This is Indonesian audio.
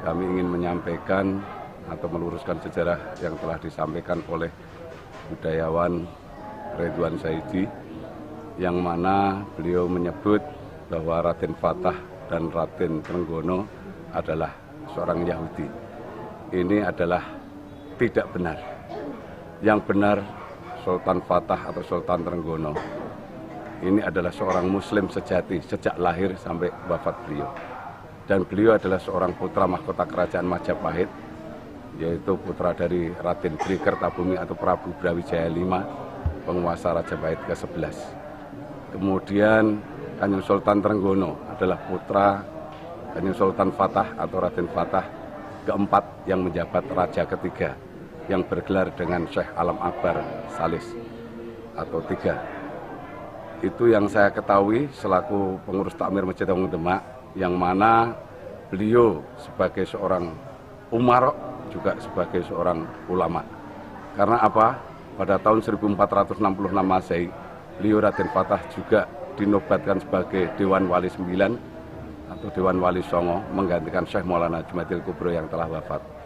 Kami ingin menyampaikan atau meluruskan sejarah yang telah disampaikan oleh budayawan Ridwan Saidi, yang mana beliau menyebut bahwa Raden Fatah dan Raden Trenggono adalah seorang Yahudi. Ini adalah tidak benar. Yang benar, Sultan Fatah atau Sultan Trenggono ini adalah seorang Muslim sejati sejak lahir sampai wafat beliau. Dan beliau adalah seorang putra mahkota kerajaan Majapahit, yaitu putra dari Raden Bri Kertabumi atau Prabu Brawijaya V, penguasa Rajapahit ke-11. Kemudian Kanjeng Sultan Trenggono adalah putra Kanjeng Sultan Fatah atau Raden Fatah keempat yang menjabat raja ketiga, yang bergelar dengan Syekh Alam Akbar Salis atau 3. Itu yang saya ketahui selaku pengurus takmir Masjid Agung Demak, yang mana beliau sebagai seorang umarok juga sebagai seorang ulama. Karena apa? Pada tahun 1466 Masehi, beliau Raden Fatah juga dinobatkan sebagai Dewan Wali 9 atau Dewan Wali Songo, menggantikan Syekh Maulana Jumadil Kubro yang telah wafat.